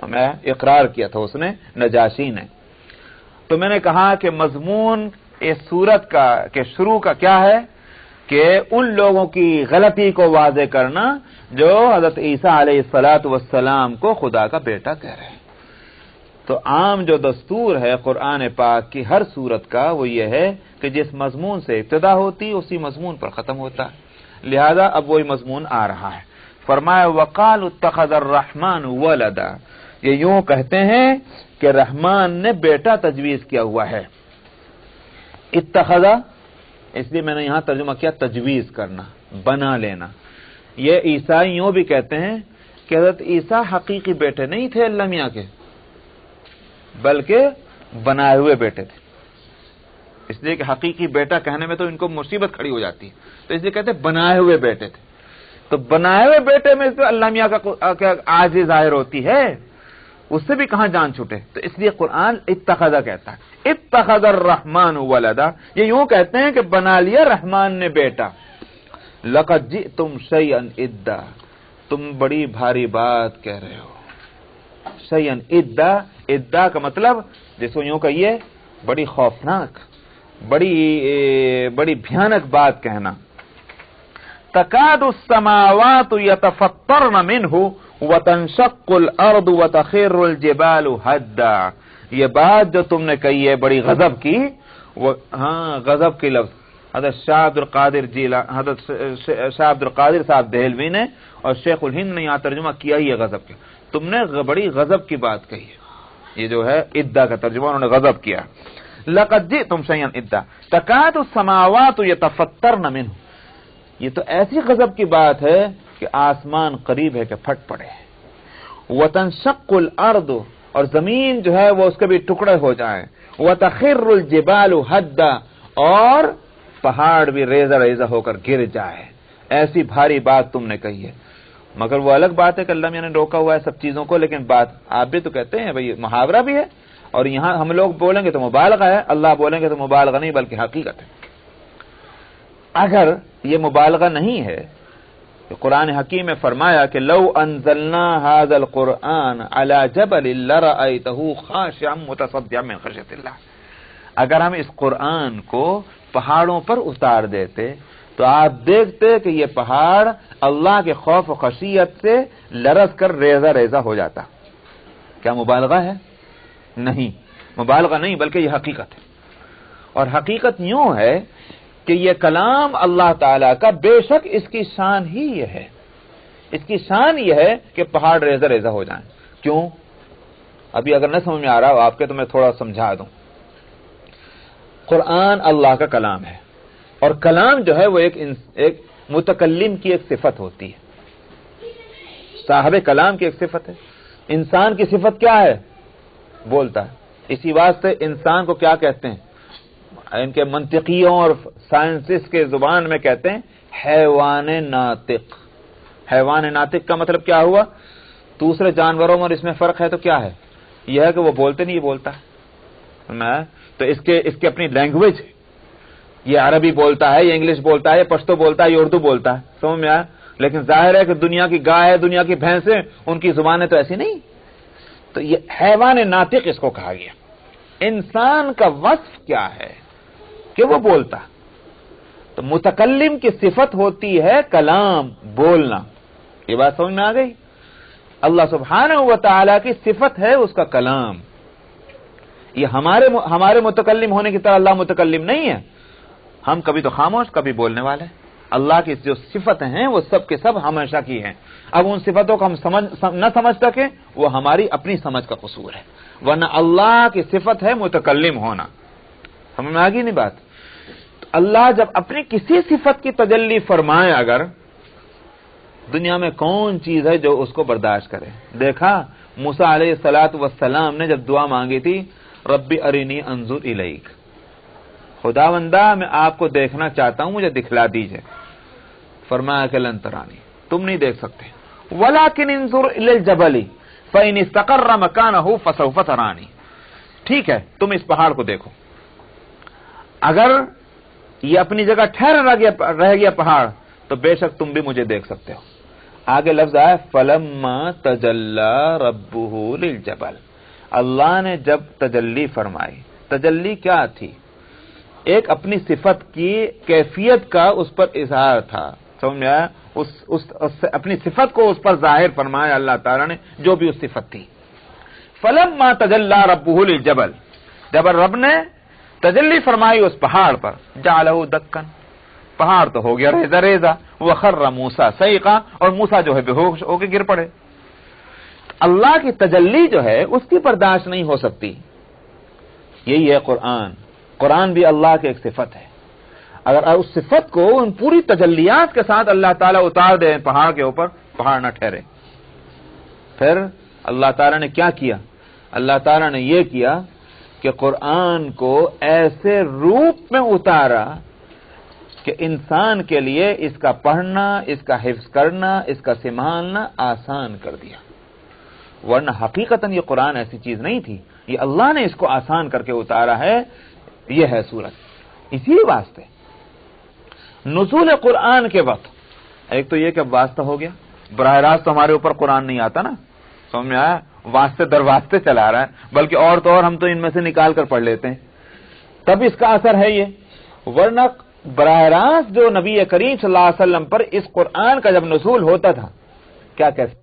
میں اقرار کیا تھا اس نے، نجاشی نے۔ تو میں نے کہا کہ مضمون اس سورت کا کہ شروع کا کیا ہے کہ ان لوگوں کی غلطی کو واضح کرنا جو حضرت عیسیٰ علیہ السلام کو خدا کا بیٹا کہہ رہے ہیں۔ تو عام جو دستور ہے قرآن پاک کی ہر سورت کا وہ یہ ہے کہ جس مضمون سے ابتدا ہوتی اسی مضمون پر ختم ہوتا ہے، لہذا اب وہی مضمون آ رہا ہے۔ فرمایا وقالوا اتخذ الرحمن ولدا، یہ یوں کہتے ہیں کہ رحمان نے بیٹا تجویز کیا ہوا ہے۔ اتخذا اس لیے میں نے یہاں ترجمہ کیا تجویز کرنا، بنا لینا. یہ عیسائی یوں بھی کہتے ہیں کہ حضرت عیسیٰ حقیقی بیٹے نہیں تھے اللہ میاں کے، بلکہ بنائے ہوئے بیٹے تھے. اس لیے کہ حقیقی بیٹا کہنے میں تو ان کو مصیبت کھڑی ہو جاتی ہے، تو اس لیے کہتے ہیں بنائے ہوئے بیٹے تھے. تو بنائے ہوئے بیٹے میں تو اللہ میاں کا عاجز ظاہر ہوتی ہے، اس سے بھی کہاں جان چھوٹے. تو اس لیے قرآن اتخذا کہتا ہے. اتخذ الرحمن ولدا، یہ یوں کہتے ہیں کہ بنا لیا رحمان نے بیٹا. لقد جئتم شیئا ادا، تم بڑی بھاری بات کہہ رہے ہو. شیئا ادا، ادا کا مطلب جس کو یوں کہیے بڑی خوفناک، بڑی بھیانک بات کہنا. تکاد السماوات یتفطرن منہ وتنشق الارض وتخر الجبال ہدا. یہ بات جو تم نے کہی ہے بڑی غضب کی، ہاں غضب کی لفظ حضرت شاہ عبد القادر صاحب دہلوی نے اور شیخ الہند نے یہاں ترجمہ کیا ہی ہے غضب کے. تم نے بڑی غضب کی بات کہی ہے. یہ جو ہے ادا کا ترجمہ انہوں نے غضب کیا. لقد جئتم شیئا ادا تکاد السماوات یتفطرن منہ، یہ تو ایسی غضب کی بات ہے کہ آسمان قریب ہے کہ پھٹ پڑے. وتنشق الارض، اور زمین جو ہے وہ اس کے بھی ٹکڑے ہو جائیں. وتخر الجبال ہدا، اور پہاڑ بھی ریزہ ریزہ ہو کر گر جائے. ایسی بھاری بات تم نے کہی ہے. مگر وہ الگ بات ہے کہ اللہ میاں نے روکا ہوا ہے سب چیزوں کو، لیکن بات آپ بھی تو کہتے ہیں بھئی محاورہ بھی ہے، اور یہاں ہم لوگ بولیں گے تو مبالغہ ہے، اللہ بولیں گے تو مبالغہ نہیں بلکہ حقیقت ہے. اگر یہ مبالغہ نہیں ہے تو قرآن حکیم میں فرمایا کہ لو انزلنا هذا القرآن على جبل لرأيته خاشعا متصدعا من خشیۃ اللہ، اگر ہم اس قرآن کو پہاڑوں پر اتار دیتے تو آپ دیکھتے کہ یہ پہاڑ اللہ کے خوف و خشیت سے لرز کر ریزہ ریزہ ہو جاتا. کیا مبالغہ ہے؟ نہیں، مبالغہ نہیں بلکہ یہ حقیقت ہے. اور حقیقت یوں ہے کہ یہ کلام اللہ تعالی کا، بے شک اس کی شان ہی یہ ہے، اس کی شان یہ ہے کہ پہاڑ ریزہ ریزہ ہو جائیں. کیوں؟ ابھی اگر نہ سمجھ میں آ رہا ہو آپ کے تو میں تھوڑا سمجھا دوں. قرآن اللہ کا کلام ہے، اور کلام جو ہے وہ ایک متکلم کی ایک صفت ہوتی ہے، صاحب کلام کی ایک صفت ہے. انسان کی صفت کیا ہے؟ بولتا ہے. اسی واسطے انسان کو کیا کہتے ہیں؟ ان کے منطقیوں اور سائنسسٹ کے زبان میں کہتے ہیں حیوان ناطق. حیوان ناطق کا مطلب کیا ہوا؟ دوسرے جانوروں میں اور اس میں فرق ہے تو کیا ہے؟ یہ ہے کہ وہ بولتے نہیں، یہ بولتا ہے. تو اس کے اپنی لینگویج، یہ عربی بولتا ہے، یہ انگلش بولتا ہے، یہ پشتو بولتا ہے، یہ اردو بولتا ہے. سمجھ میں آیا؟ لیکن ظاہر ہے کہ دنیا کی گائے ہے، دنیا کی بھینسیں، ان کی زبانیں تو ایسی نہیں. تو یہ حیوان ناطق اس کو کہا گیا. انسان کا وصف کیا ہے؟ کہ وہ بولتا. تو متکلم کی صفت ہوتی ہے کلام، بولنا. یہ بات سمجھ میں آ گئی؟ اللہ سبحانہ و تعالی کی صفت ہے اس کا کلام. یہ ہمارے متکلم ہونے کی طرح اللہ متکلم نہیں ہے. ہم کبھی تو خاموش، کبھی بولنے والے. اللہ کی جو صفتیں ہیں وہ سب کے سب ہمیشہ کی ہیں. اب ان صفتوں کو ہم نہ سمجھ سکیں وہ ہماری اپنی سمجھ کا قصور ہے، ورنہ اللہ کی صفت ہے متکلم ہونا. سمجھ میں آ گئی نہیں بات؟ تو اللہ جب اپنی کسی صفت کی تجلی فرمائے، اگر دنیا میں کون چیز ہے جو اس کو برداشت کرے؟ دیکھا موسیٰ علیہ الصلوۃ والسلام نے جب دعا مانگی تھی ربی ارینی انظر الیک، خداوندہ میں آپ کو دیکھنا چاہتا ہوں، مجھے دکھلا دیجئے. فرمایا کہ لن ترانی، تم نہیں دیکھ سکتے. ولکن انظر الی الجبل فإن استقر مکانہ فسوف ترانی. ٹھیک ہے، تم اس پہاڑ کو دیکھو، اگر یہ اپنی جگہ ٹھہر رہ گیا پہاڑ تو بے شک تم بھی مجھے دیکھ سکتے ہو. آگے لفظ آیا فلما تجلی ربہ للجبل، اللہ نے جب تجلی فرمائی. تجلی کیا تھی؟ ایک اپنی صفت کی کیفیت کا اس پر اظہار تھا. سمجھ میں آیا؟ اپنی صفت کو اس پر ظاہر فرمایا اللہ تعالیٰ نے، جو بھی اس صفت تھی. فلما تجلی ربہ للجبل، جب رب نے تجلی فرمائی اس پہاڑ پر، جعلہ دکن، پہاڑ تو ہو گیا ریزہ ریزہ. وخر موسیٰ صعقا، اور موسیٰ جو ہے بے ہوش ہو کے گر پڑے. اللہ کی تجلی جو ہے اس کی برداشت نہیں ہو سکتی. یہی ہے قرآن. قرآن بھی اللہ کی ایک صفت ہے. اگر اس صفت کو ان پوری تجلیات کے ساتھ اللہ تعالیٰ اتار دے پہاڑ کے اوپر، پہاڑ نہ ٹھہرے. پھر اللہ تعالیٰ نے کیا کیا؟ اللہ تعالیٰ نے یہ کیا کہ قرآن کو ایسے روپ میں اتارا کہ انسان کے لیے اس کا پڑھنا، اس کا حفظ کرنا، اس کا سنبھالنا آسان کر دیا. ورنہ حقیقتاً یہ قرآن ایسی چیز نہیں تھی، یہ اللہ نے اس کو آسان کر کے اتارا ہے. یہ ہے صورت. اسی واسطے نزول قرآن کے وقت ایک تو یہ کہ واسطہ ہو گیا، براہ راست ہمارے اوپر قرآن نہیں آتا نا، سمجھ میں آیا؟ واسطے در واسطے چلا رہا ہے، بلکہ اور تو اور ہم تو ان میں سے نکال کر پڑھ لیتے ہیں، تب اس کا اثر ہے یہ. ورنہ براہ راست جو نبی کریم صلی اللہ علیہ وسلم پر اس قرآن کا جب نزول ہوتا تھا، کیا کہتے